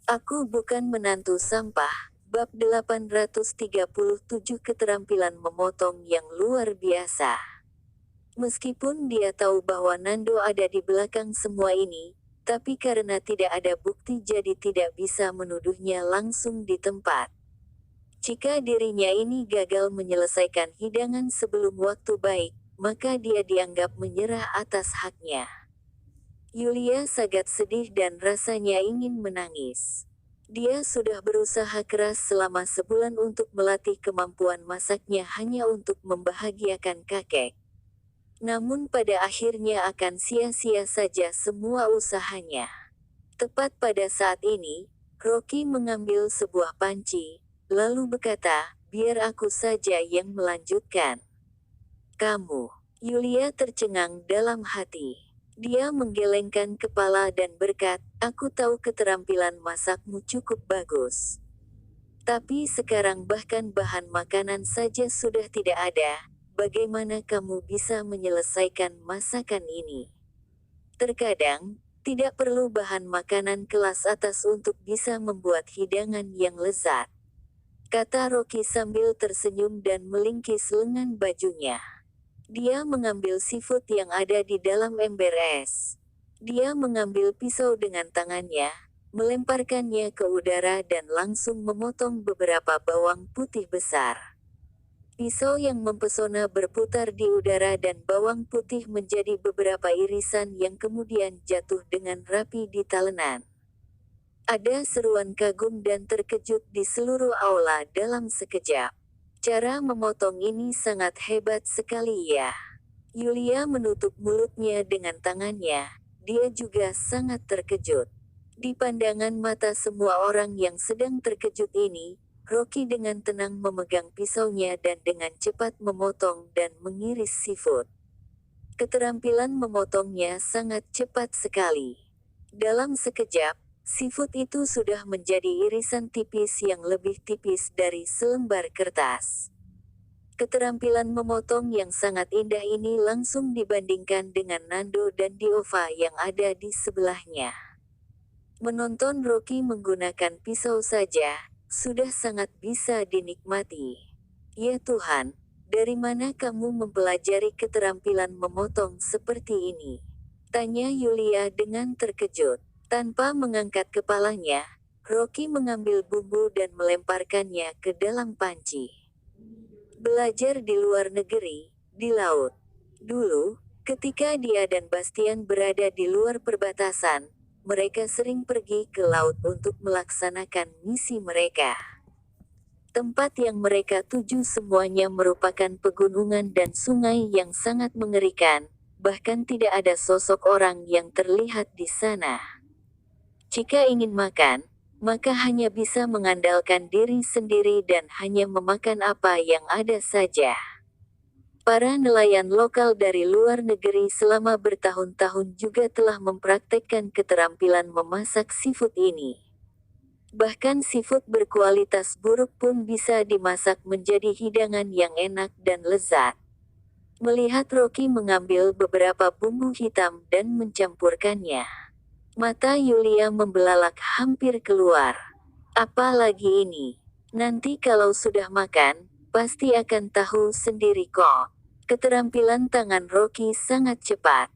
Aku bukan menantu sampah. Bab 837 Keterampilan memotong yang luar biasa. Meskipun dia tahu bahwa Nando ada di belakang semua ini, tapi karena tidak ada bukti jadi tidak bisa menuduhnya langsung di tempat. Jika dirinya ini gagal menyelesaikan hidangan sebelum waktu baik, maka dia dianggap menyerah atas haknya. Yulia sangat sedih dan rasanya ingin menangis. Dia sudah berusaha keras selama sebulan untuk melatih kemampuan masaknya hanya untuk membahagiakan kakek. Namun pada akhirnya akan sia-sia saja semua usahanya. Tepat pada saat ini, Rocky mengambil sebuah panci, lalu berkata, "Biar aku saja yang melanjutkan." "Kamu." Yulia tercengang dalam hati. Dia menggelengkan kepala dan berkata, "Aku tahu keterampilan masakmu cukup bagus. Tapi sekarang bahkan bahan makanan saja sudah tidak ada. Bagaimana kamu bisa menyelesaikan masakan ini? Terkadang, tidak perlu bahan makanan kelas atas untuk bisa membuat hidangan yang lezat," kata Rocky sambil tersenyum dan melingkis lengan bajunya. Dia mengambil seafood yang ada di dalam ember es. Dia mengambil pisau dengan tangannya, melemparkannya ke udara dan langsung memotong beberapa bawang putih besar. Pisau yang mempesona berputar di udara dan bawang putih menjadi beberapa irisan yang kemudian jatuh dengan rapi di talenan. Ada seruan kagum dan terkejut di seluruh aula dalam sekejap. Cara memotong ini sangat hebat sekali ya. Yulia menutup mulutnya dengan tangannya. Dia juga sangat terkejut. Di pandangan mata semua orang yang sedang terkejut ini, Rocky dengan tenang memegang pisaunya dan dengan cepat memotong dan mengiris seafood. Keterampilan memotongnya sangat cepat sekali. Dalam sekejap, seafood itu sudah menjadi irisan tipis yang lebih tipis dari selembar kertas. Keterampilan memotong yang sangat indah ini langsung dibandingkan dengan Nando dan Diova yang ada di sebelahnya. Menonton Rocky menggunakan pisau saja, sudah sangat bisa dinikmati. Ya Tuhan, dari mana kamu mempelajari keterampilan memotong seperti ini? Tanya Yulia dengan terkejut. Tanpa mengangkat kepalanya, Rocky mengambil bumbu dan melemparkannya ke dalam panci. Belajar di luar negeri, di laut. Dulu, ketika dia dan Bastian berada di luar perbatasan, mereka sering pergi ke laut untuk melaksanakan misi mereka. Tempat yang mereka tuju semuanya merupakan pegunungan dan sungai yang sangat mengerikan, bahkan tidak ada sosok orang yang terlihat di sana. Jika ingin makan, maka hanya bisa mengandalkan diri sendiri dan hanya memakan apa yang ada saja. Para nelayan lokal dari luar negeri selama bertahun-tahun juga telah mempraktekkan keterampilan memasak seafood ini. Bahkan seafood berkualitas buruk pun bisa dimasak menjadi hidangan yang enak dan lezat. Melihat Rocky mengambil beberapa bumbu hitam dan mencampurkannya, mata Yulia membelalak hampir keluar. Apalagi ini? Nanti kalau sudah makan, pasti akan tahu sendiri kok. Keterampilan tangan Rocky sangat cepat.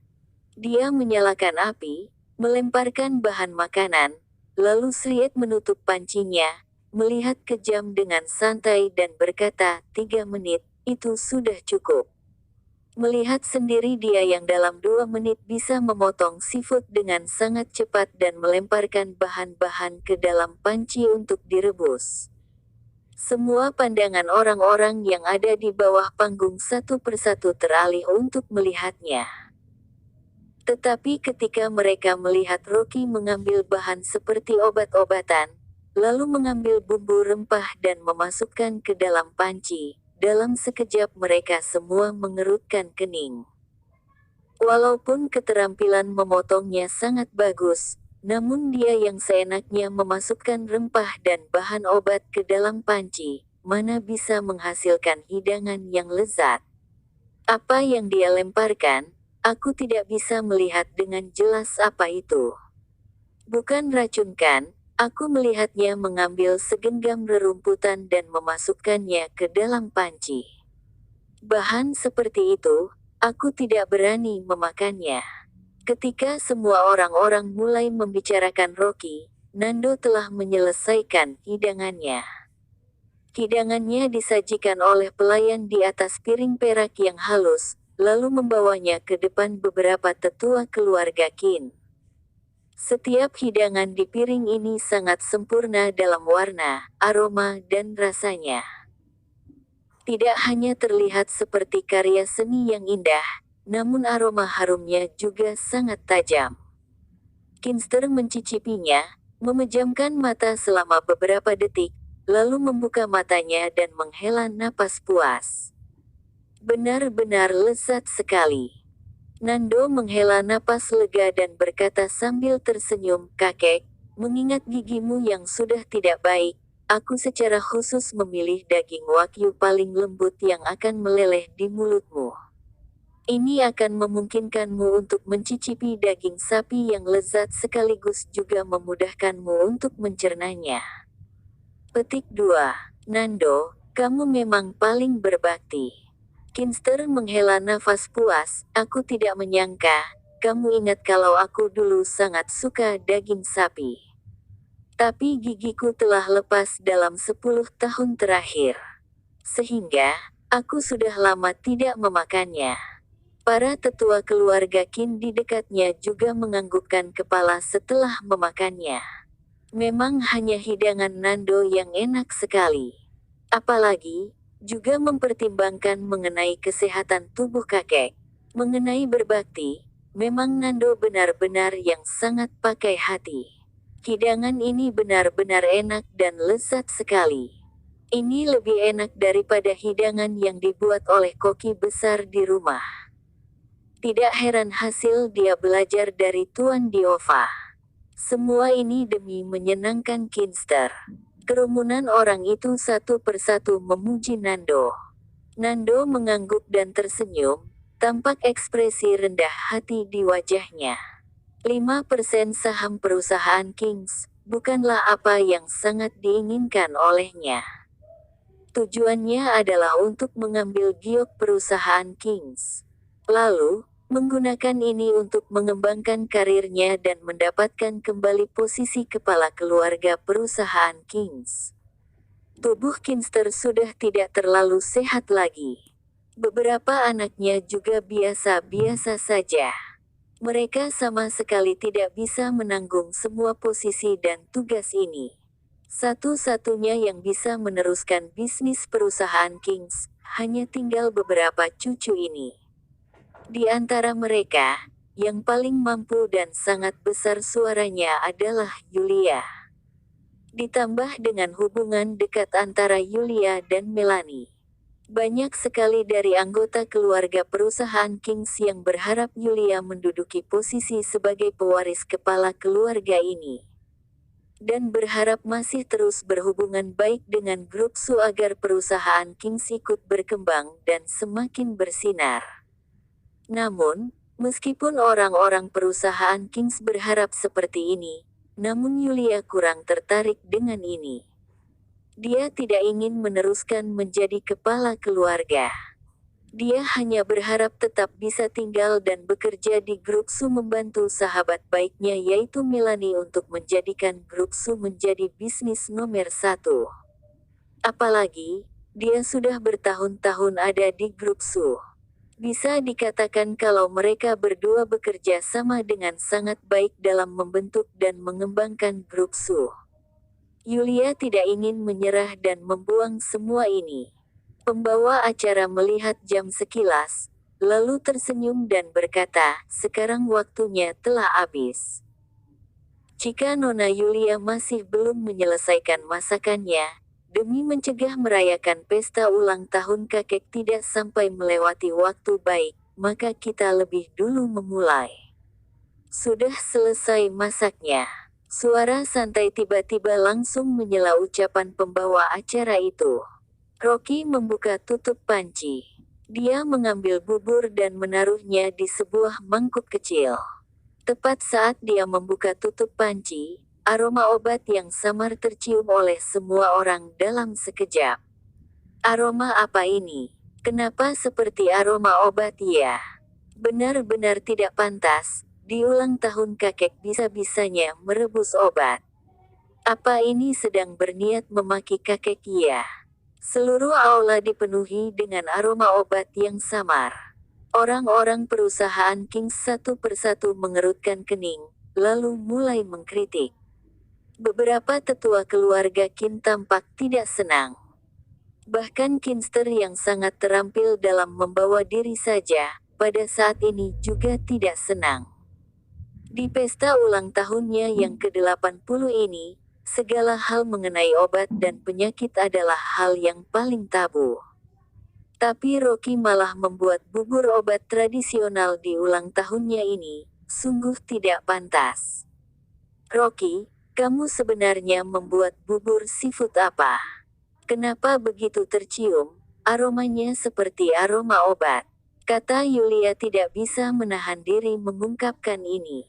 Dia menyalakan api, melemparkan bahan makanan, lalu Sliet menutup pancinya, melihat ke jam dengan santai dan berkata, 3 menit, itu sudah cukup. Melihat sendiri dia yang dalam 2 menit bisa memotong seafood dengan sangat cepat dan melemparkan bahan-bahan ke dalam panci untuk direbus. Semua pandangan orang-orang yang ada di bawah panggung satu persatu teralih untuk melihatnya. Tetapi ketika mereka melihat Rocky mengambil bahan seperti obat-obatan, lalu mengambil bumbu rempah dan memasukkan ke dalam panci, dalam sekejap mereka semua mengerutkan kening. Walaupun keterampilan memotongnya sangat bagus, namun dia yang seenaknya memasukkan rempah dan bahan obat ke dalam panci, mana bisa menghasilkan hidangan yang lezat. Apa yang dia lemparkan, aku tidak bisa melihat dengan jelas apa itu. Bukan racun kan? Aku melihatnya mengambil segenggam rerumputan dan memasukkannya ke dalam panci. Bahan seperti itu, aku tidak berani memakannya. Ketika semua orang-orang mulai membicarakan Rocky, Nando telah menyelesaikan hidangannya. Hidangannya disajikan oleh pelayan di atas piring perak yang halus, lalu membawanya ke depan beberapa tetua keluarga Qin. Setiap hidangan di piring ini sangat sempurna dalam warna, aroma, dan rasanya. Tidak hanya terlihat seperti karya seni yang indah, namun aroma harumnya juga sangat tajam. Kinster mencicipinya, memejamkan mata selama beberapa detik, lalu membuka matanya dan menghela napas puas. Benar-benar lezat sekali. Nando menghela napas lega dan berkata sambil tersenyum, "Kakek, mengingat gigimu yang sudah tidak baik, aku secara khusus memilih daging wagyu paling lembut yang akan meleleh di mulutmu. Ini akan memungkinkanmu untuk mencicipi daging sapi yang lezat sekaligus juga memudahkanmu untuk mencernanya." Petik 2. Nando, kamu memang paling berbakti. Kinster menghela nafas puas, aku tidak menyangka, kamu ingat kalau aku dulu sangat suka daging sapi. Tapi gigiku telah lepas dalam 10 tahun terakhir. Sehingga, aku sudah lama tidak memakannya. Para tetua keluarga Qin di dekatnya juga menganggukkan kepala setelah memakannya. Memang hanya hidangan Nando yang enak sekali. Apalagi, juga mempertimbangkan mengenai kesehatan tubuh kakek. Mengenai berbakti, memang Nando benar-benar yang sangat pakai hati. Hidangan ini benar-benar enak dan lezat sekali. Ini lebih enak daripada hidangan yang dibuat oleh koki besar di rumah. Tidak heran hasil dia belajar dari Tuan Diova. Semua ini demi menyenangkan Kinster. Kerumunan orang itu satu persatu memuji Nando. Nando mengangguk dan tersenyum, tampak ekspresi rendah hati di wajahnya. 5% saham perusahaan Kings, bukanlah apa yang sangat diinginkan olehnya. Tujuannya adalah untuk mengambil giok perusahaan Kings. Lalu, menggunakan ini untuk mengembangkan karirnya dan mendapatkan kembali posisi kepala keluarga perusahaan Kings. Tubuh Kinster sudah tidak terlalu sehat lagi. Beberapa anaknya juga biasa-biasa saja. Mereka sama sekali tidak bisa menanggung semua posisi dan tugas ini. Satu-satunya yang bisa meneruskan bisnis perusahaan Kings, hanya tinggal beberapa cucu ini. Di antara mereka, yang paling mampu dan sangat besar suaranya adalah Yulia. Ditambah dengan hubungan dekat antara Yulia dan Melanie. Banyak sekali dari anggota keluarga perusahaan Kings yang berharap Yulia menduduki posisi sebagai pewaris kepala keluarga ini. Dan berharap masih terus berhubungan baik dengan grup Su agar perusahaan Kings ikut berkembang dan semakin bersinar. Namun, meskipun orang-orang perusahaan Kings berharap seperti ini, namun Yulia kurang tertarik dengan ini. Dia tidak ingin meneruskan menjadi kepala keluarga. Dia hanya berharap tetap bisa tinggal dan bekerja di grup Su membantu sahabat baiknya yaitu Melanie untuk menjadikan grup Su menjadi bisnis nomor 1. Apalagi, dia sudah bertahun-tahun ada di grup Su. Bisa dikatakan kalau mereka berdua bekerja sama dengan sangat baik dalam membentuk dan mengembangkan grup Su. Yulia tidak ingin menyerah dan membuang semua ini. Pembawa acara melihat jam sekilas, lalu tersenyum dan berkata, "Sekarang waktunya telah habis." Jika Nona Yulia masih belum menyelesaikan masakannya, demi mencegah merayakan pesta ulang tahun kakek tidak sampai melewati waktu baik, maka kita lebih dulu memulai. Sudah selesai masaknya. Suara santai tiba-tiba langsung menyela ucapan pembawa acara itu. Rocky membuka tutup panci. Dia mengambil bubur dan menaruhnya di sebuah mangkuk kecil. Tepat saat dia membuka tutup panci, aroma obat yang samar tercium oleh semua orang dalam sekejap. Aroma apa ini? Kenapa seperti aroma obat ya? Benar-benar tidak pantas, di ulang tahun kakek bisa-bisanya merebus obat. Apa ini sedang berniat memaki kakek ya? Seluruh aula dipenuhi dengan aroma obat yang samar. Orang-orang perusahaan Kings satu persatu mengerutkan kening, lalu mulai mengkritik. Beberapa tetua keluarga Kim tampak tidak senang. Bahkan Kinster yang sangat terampil dalam membawa diri saja, pada saat ini juga tidak senang. Di pesta ulang tahunnya yang ke-80 ini, segala hal mengenai obat dan penyakit adalah hal yang paling tabu. Tapi Rocky malah membuat bubur obat tradisional di ulang tahunnya ini, sungguh tidak pantas. Rocky, kamu sebenarnya membuat bubur seafood apa? Kenapa begitu tercium, aromanya seperti aroma obat? Kata Yulia tidak bisa menahan diri mengungkapkan ini.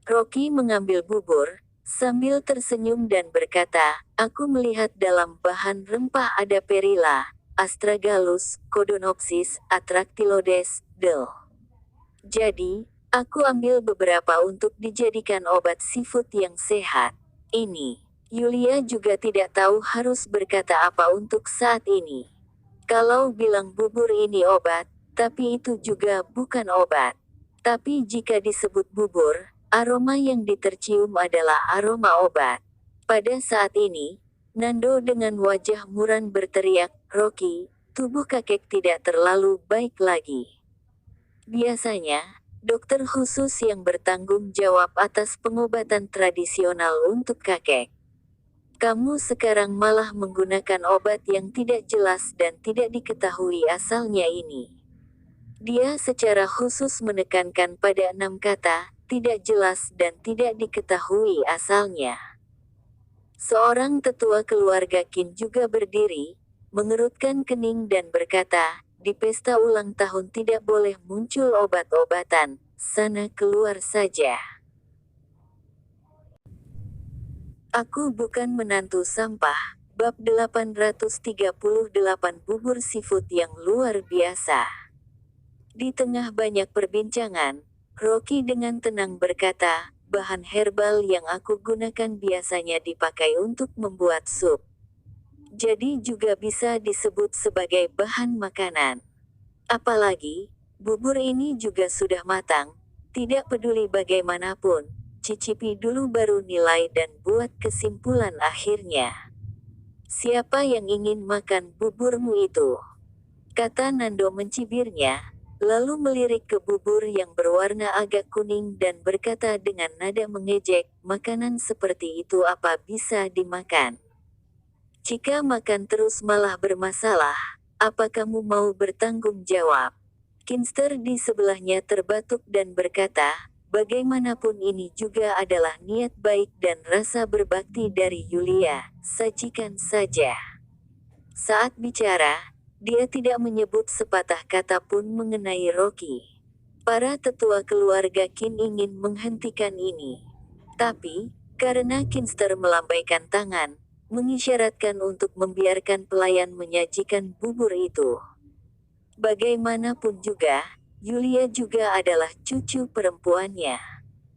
Rocky mengambil bubur, sambil tersenyum dan berkata, aku melihat dalam bahan rempah ada perila, astragalus, codonopsis, atractylodes, del. Jadi, aku ambil beberapa untuk dijadikan obat seafood yang sehat. Ini, Yulia juga tidak tahu harus berkata apa untuk saat ini. Kalau bilang bubur ini obat, tapi itu juga bukan obat. Tapi jika disebut bubur, aroma yang ditercium adalah aroma obat. Pada saat ini, Nando dengan wajah muram berteriak, Rocky, tubuh kakek tidak terlalu baik lagi. Biasanya, dokter khusus yang bertanggung jawab atas pengobatan tradisional untuk kakek. Kamu sekarang malah menggunakan obat yang tidak jelas dan tidak diketahui asalnya ini. Dia secara khusus menekankan pada 6 kata, tidak jelas dan tidak diketahui asalnya. Seorang tetua keluarga Qin juga berdiri, mengerutkan kening dan berkata, di pesta ulang tahun tidak boleh muncul obat-obatan, sana keluar saja. Aku bukan menantu sampah, bab 838 bubur seafood yang luar biasa. Di tengah banyak perbincangan, Rocky dengan tenang berkata, bahan herbal yang aku gunakan biasanya dipakai untuk membuat sup. Jadi juga bisa disebut sebagai bahan makanan. Apalagi, bubur ini juga sudah matang, tidak peduli bagaimanapun, cicipi dulu baru nilai dan buat kesimpulan akhirnya. Siapa yang ingin makan buburmu itu? Kata Nando mencibirnya, lalu melirik ke bubur yang berwarna agak kuning dan berkata dengan nada mengejek, makanan seperti itu apa bisa dimakan? Jika makan terus malah bermasalah, apa kamu mau bertanggung jawab? Kinster di sebelahnya terbatuk dan berkata, bagaimanapun ini juga adalah niat baik dan rasa berbakti dari Yulia, sajikan saja. Saat bicara, dia tidak menyebut sepatah kata pun mengenai Rocky. Para tetua keluarga Qin ingin menghentikan ini. Tapi, karena Kinster melambaikan tangan, mengisyaratkan untuk membiarkan pelayan menyajikan bubur itu. Bagaimanapun juga, Yulia juga adalah cucu perempuannya.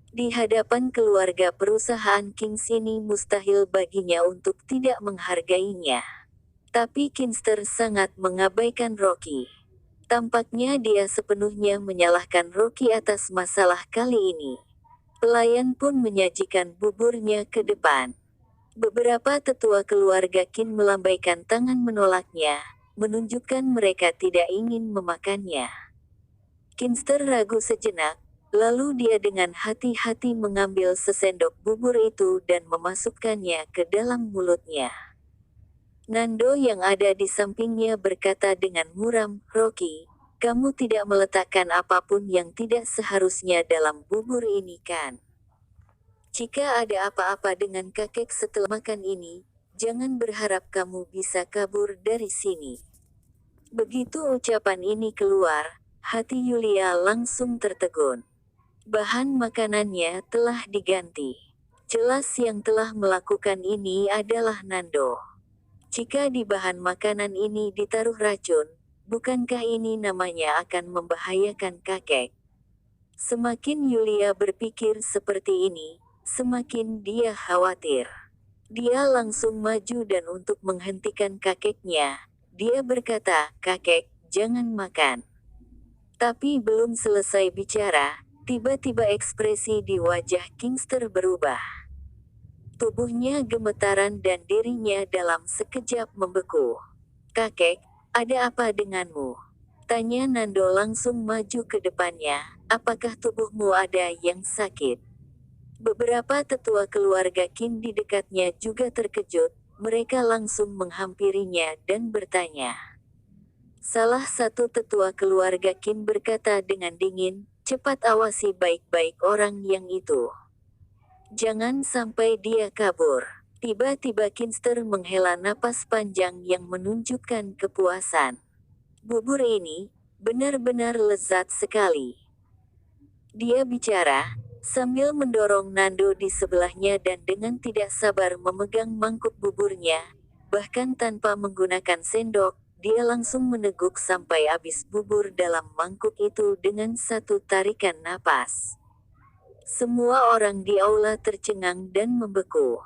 Di hadapan keluarga perusahaan Kings ini mustahil baginya untuk tidak menghargainya. Tapi Kinster sangat mengabaikan Rocky. Tampaknya dia sepenuhnya menyalahkan Rocky atas masalah kali ini. Pelayan pun menyajikan buburnya ke depan. Beberapa tetua keluarga Qin melambaikan tangan menolaknya, menunjukkan mereka tidak ingin memakannya. Kinster ragu sejenak, lalu dia dengan hati-hati mengambil sesendok bubur itu dan memasukkannya ke dalam mulutnya. Nando yang ada di sampingnya berkata dengan muram, Rocky, kamu tidak meletakkan apapun yang tidak seharusnya dalam bubur ini kan? Jika ada apa-apa dengan kakek setelah makan ini, jangan berharap kamu bisa kabur dari sini. Begitu ucapan ini keluar, hati Yulia langsung tertegun. Bahan makanannya telah diganti. Jelas yang telah melakukan ini adalah Nando. Jika di bahan makanan ini ditaruh racun, bukankah ini namanya akan membahayakan kakek? Semakin Yulia berpikir seperti ini, semakin dia khawatir. Dia langsung maju dan untuk menghentikan kakeknya, dia berkata, "Kakek, jangan makan." Tapi belum selesai bicara, tiba-tiba ekspresi di wajah Kingster berubah. Tubuhnya gemetaran dan dirinya dalam sekejap membeku. "Kakek, ada apa denganmu?" Tanya Nando langsung maju ke depannya, "Apakah tubuhmu ada yang sakit?" Beberapa tetua keluarga Qin di dekatnya juga terkejut, mereka langsung menghampirinya dan bertanya. Salah satu tetua keluarga Qin berkata dengan dingin, "Cepat awasi baik-baik orang yang itu. Jangan sampai dia kabur." Tiba-tiba Kinster menghela napas panjang yang menunjukkan kepuasan. "Bubur ini benar-benar lezat sekali." Dia bicara, sambil mendorong Nando di sebelahnya dan dengan tidak sabar memegang mangkuk buburnya, bahkan tanpa menggunakan sendok, dia langsung meneguk sampai habis bubur dalam mangkuk itu dengan satu tarikan napas. Semua orang di aula tercengang dan membeku.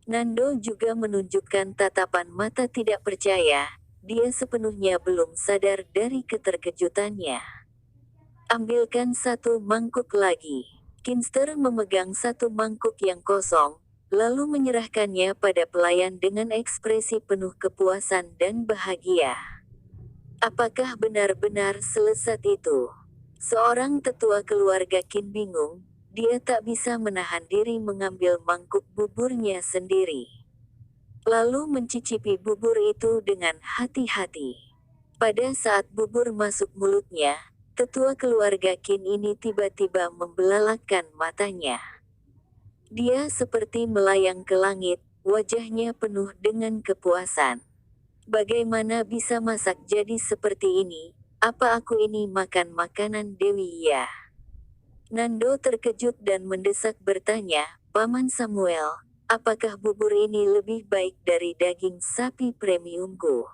Nando juga menunjukkan tatapan mata tidak percaya, dia sepenuhnya belum sadar dari keterkejutannya. "Ambilkan satu mangkuk lagi." Kinster memegang satu mangkuk yang kosong, lalu menyerahkannya pada pelayan dengan ekspresi penuh kepuasan dan bahagia. Apakah benar-benar selesat itu? Seorang tetua keluarga Qin bingung, dia tak bisa menahan diri mengambil mangkuk buburnya sendiri. Lalu mencicipi bubur itu dengan hati-hati. Pada saat bubur masuk mulutnya, tetua keluarga Qin ini tiba-tiba membelalakkan matanya. Dia seperti melayang ke langit, wajahnya penuh dengan kepuasan. "Bagaimana bisa masak jadi seperti ini? Apa aku ini makan makanan Dewi ya?" Nando terkejut dan mendesak bertanya, "Paman Samuel, apakah bubur ini lebih baik dari daging sapi premiumku?"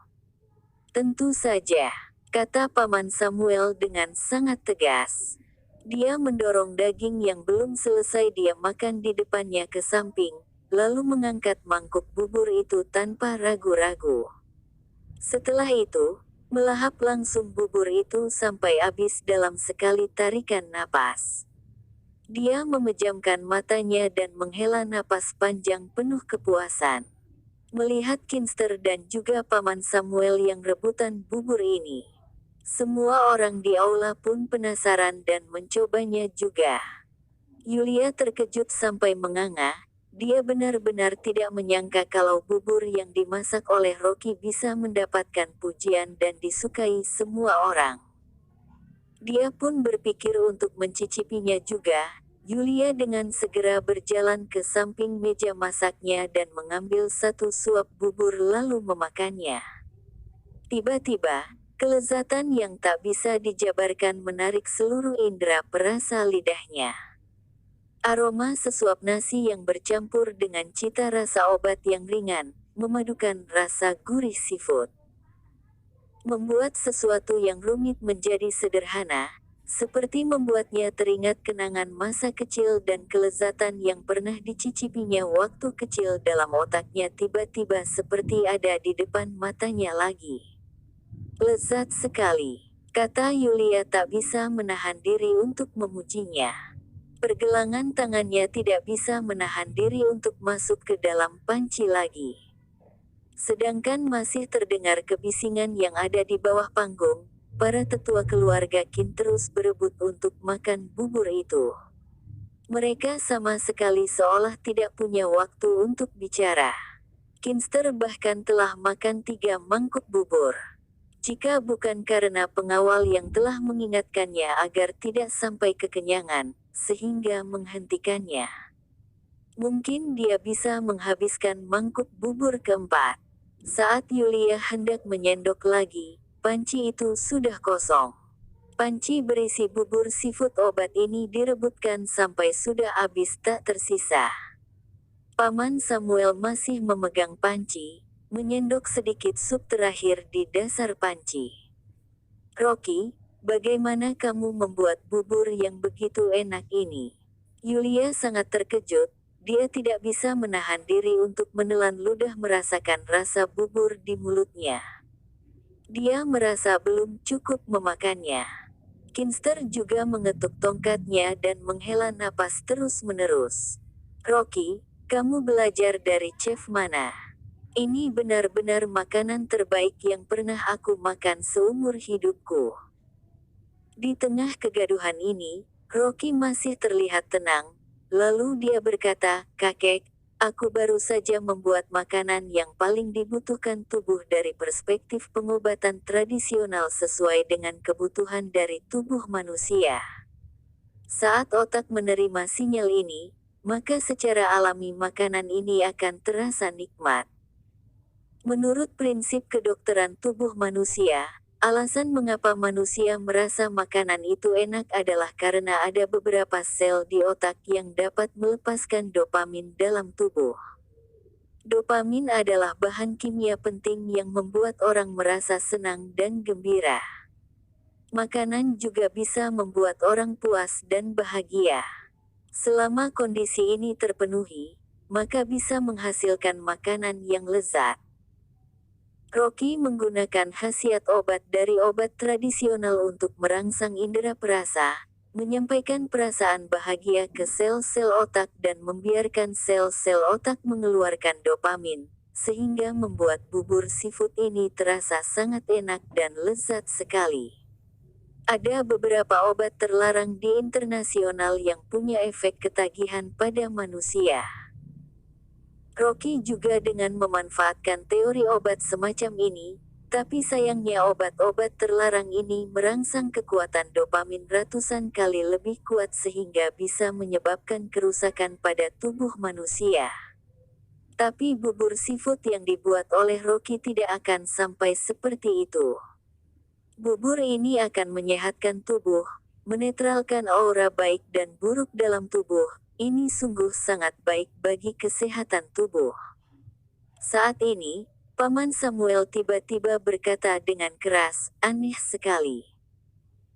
"Tentu saja," kata Paman Samuel dengan sangat tegas. Dia mendorong daging yang belum selesai dia makan di depannya ke samping, lalu mengangkat mangkuk bubur itu tanpa ragu-ragu. Setelah itu, melahap langsung bubur itu sampai habis dalam sekali tarikan napas. Dia memejamkan matanya dan menghela napas panjang penuh kepuasan. Melihat Kinster dan juga Paman Samuel yang rebutan bubur ini, semua orang di aula pun penasaran dan mencobanya juga. Yulia terkejut sampai menganga, dia benar-benar tidak menyangka kalau bubur yang dimasak oleh Rocky bisa mendapatkan pujian dan disukai semua orang. Dia pun berpikir untuk mencicipinya juga. Yulia dengan segera berjalan ke samping meja masaknya dan mengambil satu suap bubur lalu memakannya. Tiba-tiba, kelezatan yang tak bisa dijabarkan menarik seluruh indera perasa lidahnya. Aroma sesuap nasi yang bercampur dengan cita rasa obat yang ringan, memadukan rasa gurih seafood. Membuat sesuatu yang rumit menjadi sederhana, seperti membuatnya teringat kenangan masa kecil dan kelezatan yang pernah dicicipinya waktu kecil dalam otaknya tiba-tiba seperti ada di depan matanya lagi. "Lezat sekali," kata Yulia tak bisa menahan diri untuk memujinya. Pergelangan tangannya tidak bisa menahan diri untuk masuk ke dalam panci lagi. Sedangkan masih terdengar kebisingan yang ada di bawah panggung, para tetua keluarga Qin terus berebut untuk makan bubur itu. Mereka sama sekali seolah tidak punya waktu untuk bicara. Kinster bahkan telah makan 3 mangkuk bubur. Jika bukan karena pengawal yang telah mengingatkannya agar tidak sampai kekenyangan, sehingga menghentikannya, mungkin dia bisa menghabiskan mangkuk bubur keempat. Saat Yulia hendak menyendok lagi, panci itu sudah kosong. Panci berisi bubur seafood obat ini direbutkan sampai sudah habis tak tersisa. Paman Samuel masih memegang panci, menyendok sedikit sup terakhir di dasar panci. Rocky, bagaimana kamu membuat bubur yang begitu enak ini? Yulia sangat terkejut, dia tidak bisa menahan diri untuk menelan ludah merasakan rasa bubur di mulutnya. Dia merasa belum cukup memakannya. Kinster juga mengetuk tongkatnya dan menghela napas terus-menerus. Rocky, kamu belajar dari chef mana? Ini benar-benar makanan terbaik yang pernah aku makan seumur hidupku. Di tengah kegaduhan ini, Rocky masih terlihat tenang. Lalu dia berkata, "Kakek, aku baru saja membuat makanan yang paling dibutuhkan tubuh dari perspektif pengobatan tradisional sesuai dengan kebutuhan dari tubuh manusia." Saat otak menerima sinyal ini, maka secara alami makanan ini akan terasa nikmat. Menurut prinsip kedokteran tubuh manusia, alasan mengapa manusia merasa makanan itu enak adalah karena ada beberapa sel di otak yang dapat melepaskan dopamin dalam tubuh. Dopamin adalah bahan kimia penting yang membuat orang merasa senang dan gembira. Makanan juga bisa membuat orang puas dan bahagia. Selama kondisi ini terpenuhi, maka bisa menghasilkan makanan yang lezat. Rocky menggunakan khasiat obat dari obat tradisional untuk merangsang indera perasa, menyampaikan perasaan bahagia ke sel-sel otak dan membiarkan sel-sel otak mengeluarkan dopamin, sehingga membuat bubur seafood ini terasa sangat enak dan lezat sekali. Ada beberapa obat terlarang di internasional yang punya efek ketagihan pada manusia. Rocky juga dengan memanfaatkan teori obat semacam ini, tapi sayangnya obat-obat terlarang ini merangsang kekuatan dopamin ratusan kali lebih kuat sehingga bisa menyebabkan kerusakan pada tubuh manusia. Tapi bubur seafood yang dibuat oleh Rocky tidak akan sampai seperti itu. Bubur ini akan menyehatkan tubuh, menetralkan aura baik dan buruk dalam tubuh. Ini sungguh sangat baik bagi kesehatan tubuh. Saat ini, Paman Samuel tiba-tiba berkata dengan keras, "Aneh sekali.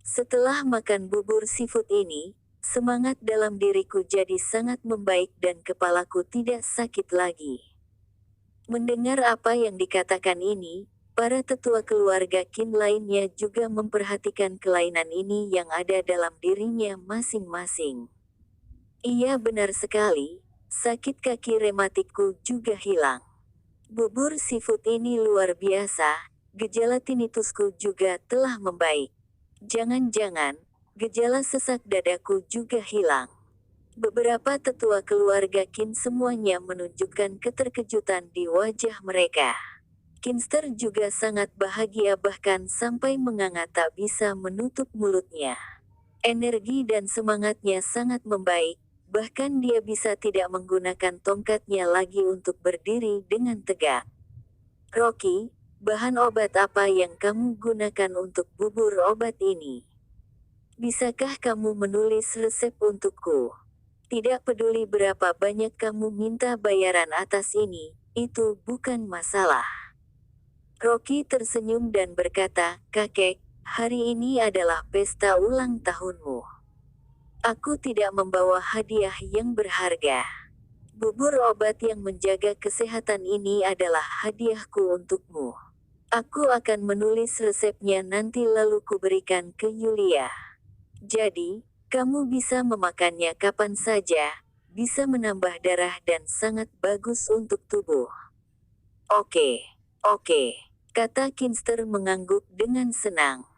Setelah makan bubur seafood ini, semangat dalam diriku jadi sangat membaik dan kepalaku tidak sakit lagi." Mendengar apa yang dikatakan ini, para tetua keluarga Qin lainnya juga memperhatikan kelainan ini yang ada dalam dirinya masing-masing. Iya benar sekali, sakit kaki rematikku juga hilang. Bubur seafood ini luar biasa, gejala tinnitusku juga telah membaik. Jangan-jangan, gejala sesak dadaku juga hilang. Beberapa tetua keluarga Qin semuanya menunjukkan keterkejutan di wajah mereka. Kinster juga sangat bahagia bahkan sampai menganga tak bisa menutup mulutnya. Energi dan semangatnya sangat membaik. Bahkan dia bisa tidak menggunakan tongkatnya lagi untuk berdiri dengan tegak. Rocky, bahan obat apa yang kamu gunakan untuk bubur obat ini? Bisakah kamu menulis resep untukku? Tidak peduli berapa banyak kamu minta bayaran atas ini, itu bukan masalah. Rocky tersenyum dan berkata, "Kakek, hari ini adalah pesta ulang tahunmu. Aku tidak membawa hadiah yang berharga. Bubur obat yang menjaga kesehatan ini adalah hadiahku untukmu. Aku akan menulis resepnya nanti lalu kuberikan ke Yulia. Jadi, kamu bisa memakannya kapan saja, bisa menambah darah dan sangat bagus untuk tubuh." Oke, kata Kinster mengangguk dengan senang.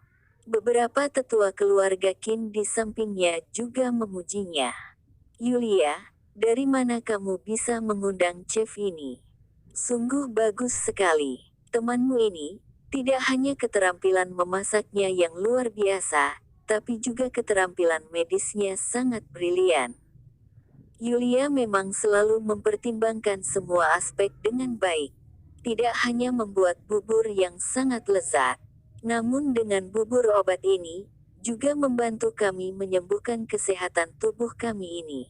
Beberapa tetua keluarga Qin di sampingnya juga memujinya. "Yulia, dari mana kamu bisa mengundang chef ini? Sungguh bagus sekali. Temanmu ini, tidak hanya keterampilan memasaknya yang luar biasa, tapi juga keterampilan medisnya sangat brilian." Yulia memang selalu mempertimbangkan semua aspek dengan baik. Tidak hanya membuat bubur yang sangat lezat, namun dengan bubur obat ini, juga membantu kami menyembuhkan kesehatan tubuh kami ini.